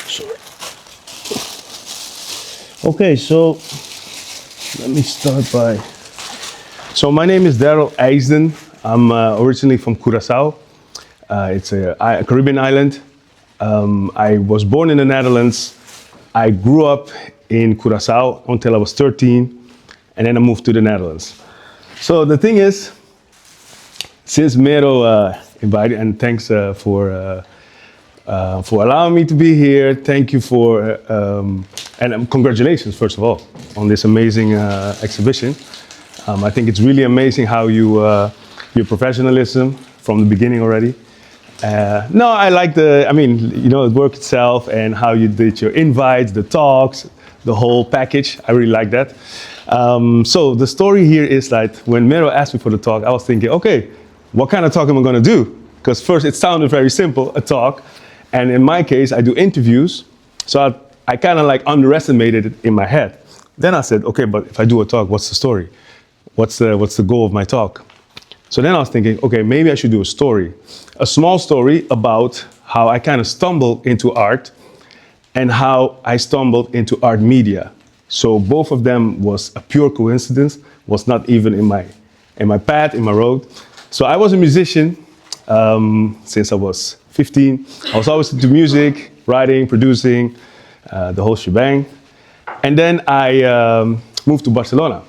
Sorry. Okay, so let me start by. So my name is Darryl Eisden. I'm originally from Curaçao. It's a Caribbean island. I was born in the Netherlands. I grew up in Curaçao until I was 13, and then I moved to the Netherlands. So the thing is, since Mero invited, and thanks for allowing me to be here. Thank you and congratulations, first of all, on this amazing exhibition. I think it's really amazing how your professionalism from the beginning already. No, I like the work itself and how you did your invites, the talks, the whole package. I really like that. So the story here is that when Mero asked me for the talk, I was thinking, okay, what kind of talk am I going to do? Because first it sounded very simple, a talk. And in my case, I do interviews. So I kind of like underestimated it in my head. Then I said, okay, but if I do a talk, what's the story? What's the goal of my talk? So then I was thinking, okay, maybe I should do a story. A small story about how I kind of stumbled into art and how I stumbled into art media. So both of them was a pure coincidence, was not even in my path, in my road. So I was a musician since I was 15. I was always into music, writing, producing, the whole shebang. And then I moved to Barcelona.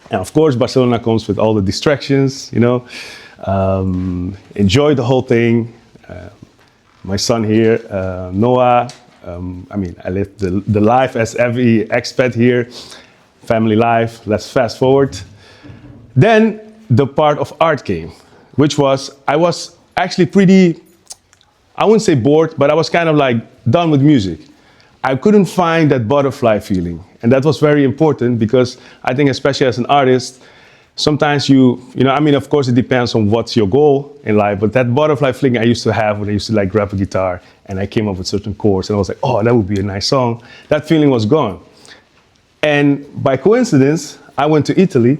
And of course, Barcelona comes with all the distractions, enjoy the whole thing. My son here, Noah, I lived the life as every expat here, family life. Let's fast forward. Then the part of art came, which was, I was actually pretty, I wouldn't say bored, but I was kind of like done with music. I couldn't find that butterfly feeling. And that was very important because I think especially as an artist, sometimes of course it depends on what's your goal in life, but that butterfly feeling I used to have when I used to like grab a guitar and I came up with certain chords and I was like, oh, that would be a nice song. That feeling was gone. And by coincidence, I went to Italy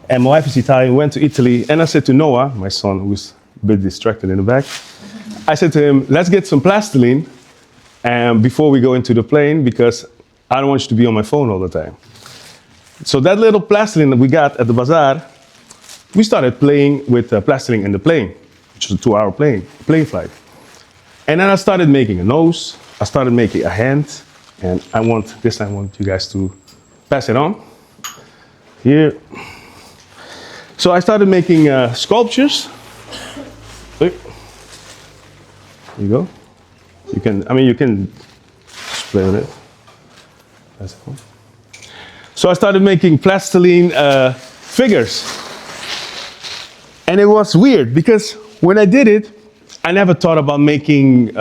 and my wife is Italian, went to Italy and I said to Noah, my son who's a bit distracted in the back, I said to him, let's get some plastiline before we go into the plane because I don't want you to be on my phone all the time. So that little plastiline that we got at the bazaar, we started playing with plastiline in the plane, which was a 2-hour plane flight. And then I started making a nose, I started making a hand, and this time I want you guys to pass it on. Here. So I started making sculptures. There you go. You can just play with it. That's cool. So I started making plastiline figures. And it was weird because when I did it, I never thought about making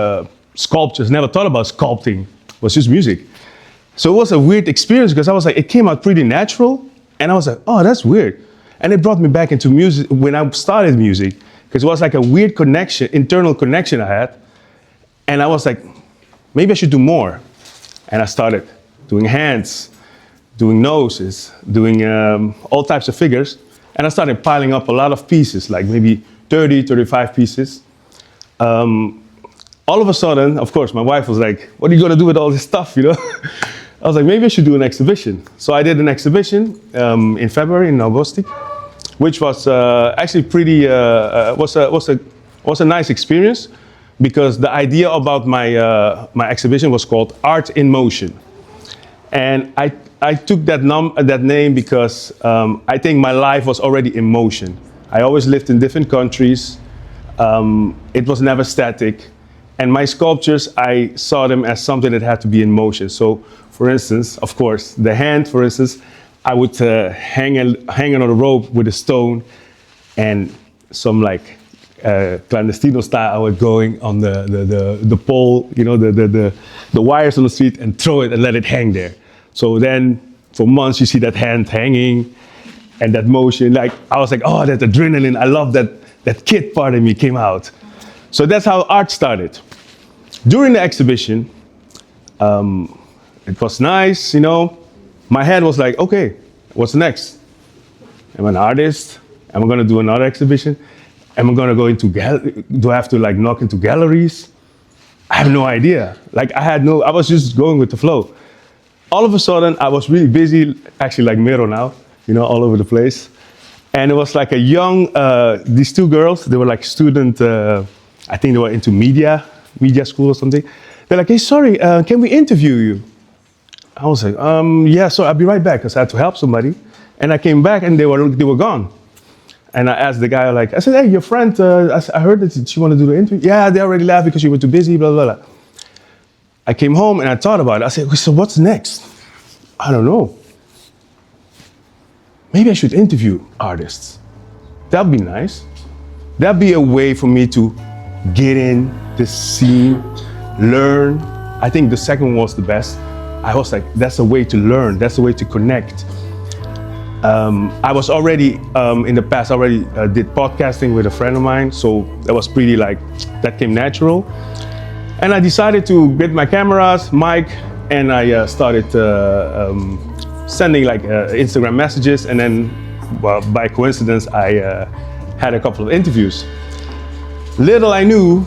sculptures, never thought about sculpting. It was just music. So it was a weird experience because I was like, it came out pretty natural. And I was like, oh, that's weird. And it brought me back into music when I started music because it was like a weird connection, internal connection I had. And I was like, maybe I should do more. And I started doing hands, doing noses, doing all types of figures. And I started piling up a lot of pieces, like maybe 30, 35 pieces. All of a sudden, of course, my wife was like, what are you gonna do with all this stuff, I was like, maybe I should do an exhibition. So I did an exhibition in February in Augustic, which was actually pretty, was a nice experience because the idea about my exhibition was called Art in Motion. And I took that name because I think my life was already in motion. I always lived in different countries. It was never static. And my sculptures, I saw them as something that had to be in motion. So, for instance, of course, the hand, for instance, I would hang it on a rope with a stone and some like clandestino style, I would going on the pole, the wires on the street and throw it and let it hang there. So then for months you see that hand hanging and that motion, like I was like, oh, that adrenaline, I love that kid part of me came out. So that's how art started. During the exhibition, it was nice, my head was like, okay, what's next? I'm an artist, am I gonna do another exhibition? Am I gonna go into do I have to like knock into galleries? I have no idea. Like I was just going with the flow. All of a sudden, I was really busy, actually like Mero now, all over the place. And it was like a young, these two girls, they were like student, I think they were into media school or something. They're like, hey, sorry, can we interview you? I was like, yeah, so I'll be right back, because I had to help somebody. And I came back and they were gone. And I asked the guy, I said, hey, your friend, I heard that she wanted to do the interview. Yeah, they already left because you were too busy, blah, blah, blah. I came home and I thought about it. I said, so what's next? I don't know. Maybe I should interview artists. That'd be nice. That'd be a way for me to get in the scene, learn. I think the second one was the best. I was like, that's a way to learn. That's a way to connect. I was already, in the past, did podcasting with a friend of mine. So that was pretty that came natural. And I decided to get my cameras, mic, and I started sending Instagram messages. And then, well, by coincidence, I had a couple of interviews. Little I knew,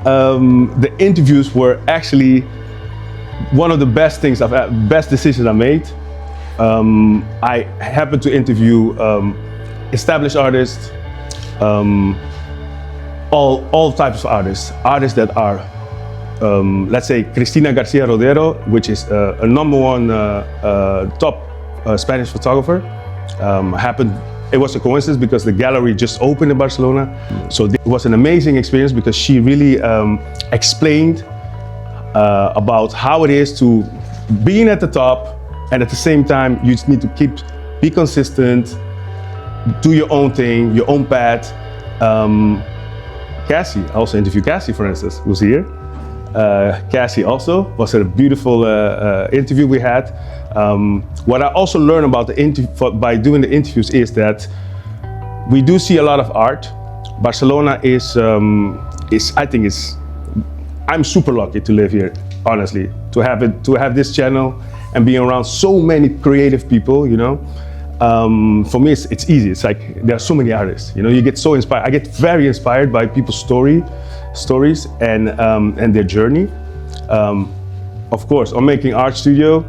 the interviews were actually one of the best decisions I made. I happened to interview established artists, all types of artists that are, let's say, Cristina Garcia Rodero, which is a #1 top Spanish photographer. It was a coincidence because the gallery just opened in Barcelona. So it was an amazing experience because she really explained about how it is to being at the top. And at the same time, you just need to be consistent, do your own thing, your own path. Cassie, I also interviewed Cassie, for instance, who's here. Cassie also was a beautiful interview we had. What I also learned about by doing the interviews is that we do see a lot of art. Barcelona I'm super lucky to live here, honestly, to have this channel and being around so many creative people, For me, it's easy. It's like there are so many artists, You get so inspired. I get very inspired by people's stories and their journey. Of course, on Making Art Studio,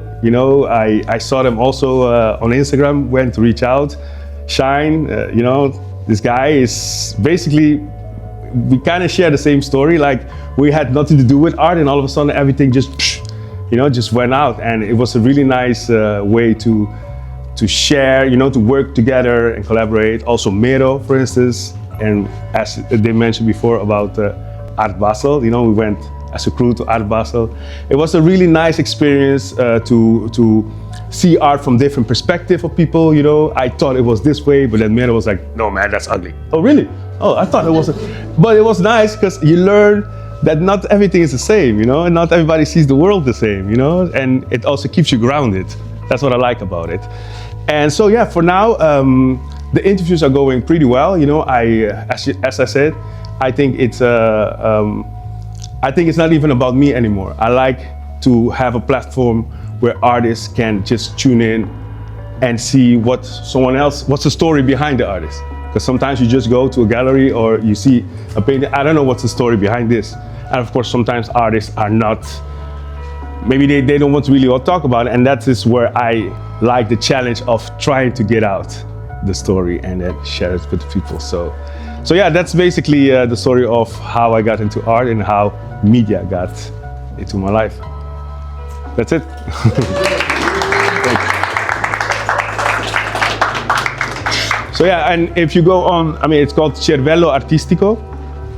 I saw them also on Instagram. Went to reach out, Shine. This guy is basically. We kind of share the same story. Like we had nothing to do with art, and all of a sudden everything just went out, and it was a really nice way to share, to work together and collaborate. Also Mero, for instance, and as they mentioned before about Art Basel, we went as a crew to Art Basel. It was a really nice experience to see art from different perspective of people. I thought it was this way, but then Mero was like, no man, that's ugly. Oh really? Oh, I thought it wasn't. But it was nice because you learn that not everything is the same, and not everybody sees the world the same, and it also keeps you grounded. That's what I like about it. And so, yeah, for now, the interviews are going pretty well. As I said, I think it's not even about me anymore. I like to have a platform where artists can just tune in and see what's the story behind the artist. Because sometimes you just go to a gallery or you see a painting, I don't know what's the story behind this. And of course, sometimes artists are not, maybe they don't want to really talk about it. And that is where I like the challenge of trying to get out the story and then share it with people. So yeah, that's basically the story of how I got into art and how media got into my life. That's it. So yeah, and if you go on, it's called Cervello Artistico.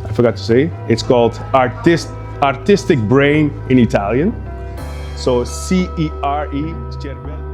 I forgot to say. It's called Artistic Brain in Italian. So C-E-R-E, Cervello.